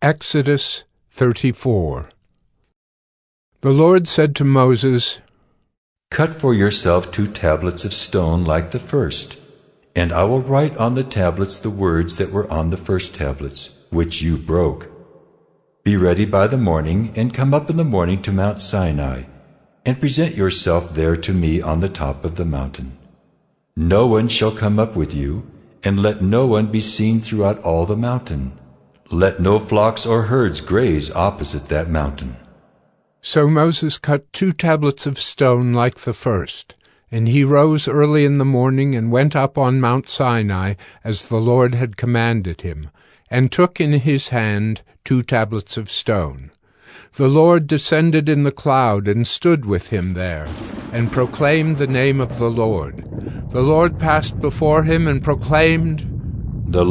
Exodus 34. The Lord said to Moses, "Cut for yourself 2 tablets of stone like the first, and I will write on the tablets the words that were on the first tablets, which you broke. Be ready by the morning, and come up in the morning to Mount Sinai, and present yourself there to me on the top of the mountain. No one shall come up with you, and let no one be seen throughout all the mountain. Let no flocks or herds graze opposite that mountain." So Moses cut 2 tablets of stone like the first, and he rose early in the morning and went up on Mount Sinai, as the Lord had commanded him, and took in his hand 2 tablets of stone. The Lord descended in the cloud and stood with him there, and proclaimed the name of the Lord. The Lord passed before him and proclaimed, The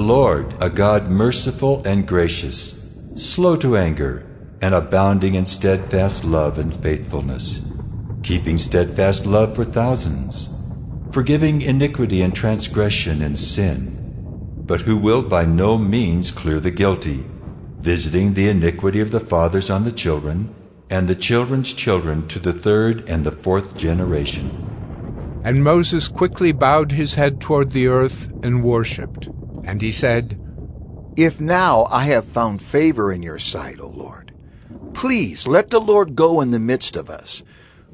Lord, a God merciful and gracious, slow to anger, and abounding in steadfast love and faithfulness, keeping steadfast love for thousands, forgiving iniquity and transgression and sin, but who will by no means clear the guilty, visiting the iniquity of the fathers on the children, and the children's children to the 3rd and the 4th generation. And Moses quickly bowed his head toward the earth and worshipped. And he said, "If now I have found favor in your sight, O Lord, please let the Lord go in the midst of us,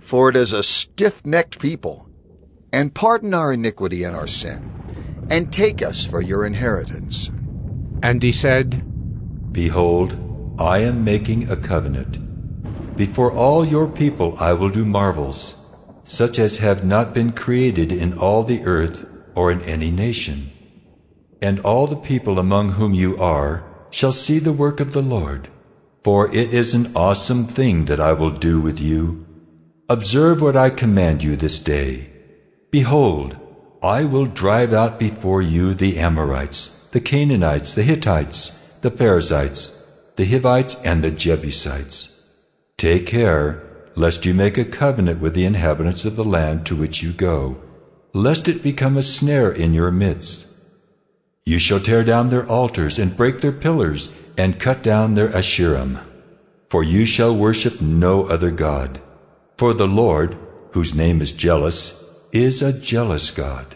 for it is a stiff-necked people, and pardon our iniquity and our sin, and take us for your inheritance." And he said, "Behold, I am making a covenant. Before all your people I will do marvels, such as have not been created in all the earth or in any nation. And all the people among whom you are shall see the work of the Lord, for it is an awesome thing that I will do with you. Observe what I command you this day. Behold, I will drive out before you the Amorites, the Canaanites, the Hittites, the Perizzites, the Hivites, and the Jebusites. Take care, lest you make a covenant with the inhabitants of the land to which you go, lest it become a snare in your midst. You shall tear down their altars and break their pillars and cut down their Asherim. For you shall worship no other God. For the Lord, whose name is jealous, is a jealous God.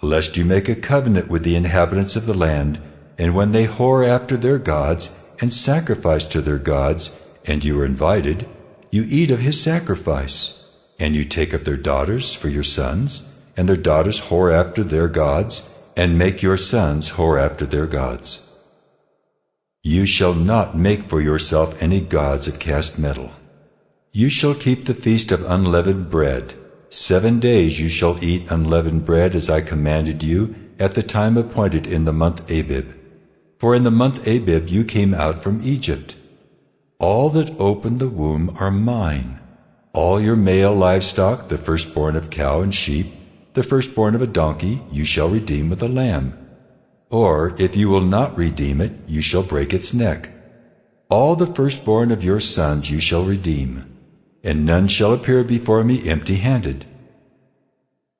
Lest you make a covenant with the inhabitants of the land, and when they whore after their gods and sacrifice to their gods, and you are invited, you eat of his sacrifice, and you take up their daughters for your sons, and their daughters whore after their gods, and make your sons whore after their gods. You shall not make for yourself any gods of cast metal. You shall keep the feast of unleavened bread. 7 days you shall eat unleavened bread, as I commanded you, at the time appointed in the month Abib. For in the month Abib you came out from Egypt. All that open the womb are mine. All your male livestock, the firstborn of cow and sheep, the firstborn of a donkey, you shall redeem with a lamb. Or, if you will not redeem it, you shall break its neck. All the firstborn of your sons you shall redeem, and none shall appear before me empty-handed.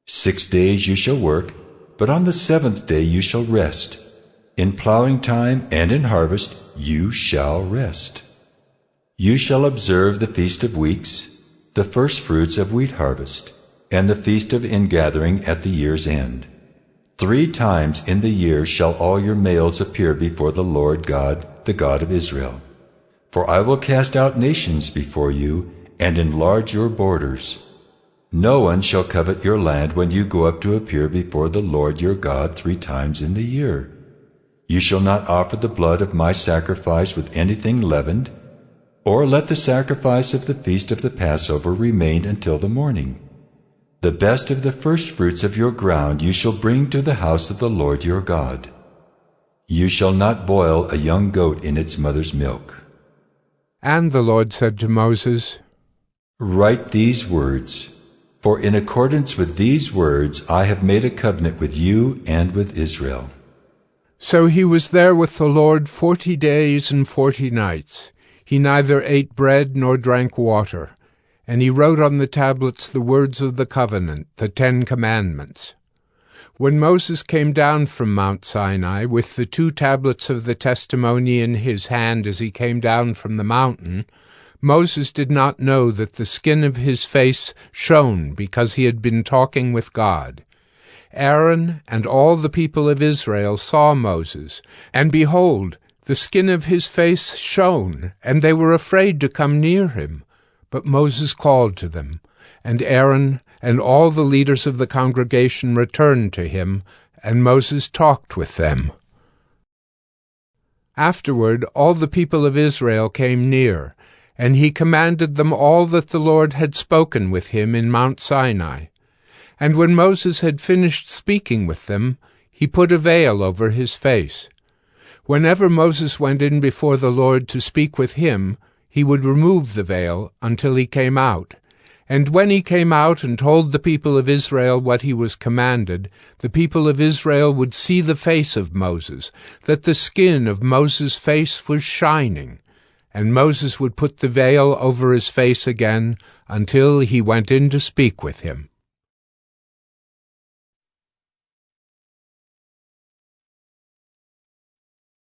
6 days you shall work, but on the 7th day you shall rest. In plowing time and in harvest you shall rest. You shall observe the Feast of Weeks, the firstfruits of wheat harvest, and the feast of ingathering at the year's end. 3 times in the year shall all your males appear before the Lord God, the God of Israel. For I will cast out nations before you, and enlarge your borders. No one shall covet your land when you go up to appear before the Lord your God 3 times in the year. You shall not offer the blood of my sacrifice with anything leavened, or let the sacrifice of the feast of the Passover remain until the morning. The best of the firstfruits of your ground you shall bring to the house of the Lord your God. You shall not boil a young goat in its mother's milk. And the Lord said to Moses, Write these words, for in accordance with these words I have made a covenant with you and with Israel. So he was there with the Lord 40 days and 40 nights. He neither ate bread nor drank water. And he wrote on the tablets the words of the covenant, the 10 Commandments. When Moses came down from Mount Sinai with the 2 tablets of the testimony in his hand as he came down from the mountain, Moses did not know that the skin of his face shone because he had been talking with God. Aaron and all the people of Israel saw Moses, and behold, the skin of his face shone, and they were afraid to come near him. But Moses called to them, and Aaron and all the leaders of the congregation returned to him, and Moses talked with them. Afterward all the people of Israel came near, and he commanded them all that the Lord had spoken with him in Mount Sinai. And when Moses had finished speaking with them, he put a veil over his face. Whenever Moses went in before the Lord to speak with him, he would remove the veil until he came out. And when he came out and told the people of Israel what he was commanded, the people of Israel would see the face of Moses, that the skin of Moses' face was shining. And Moses would put the veil over his face again until he went in to speak with him.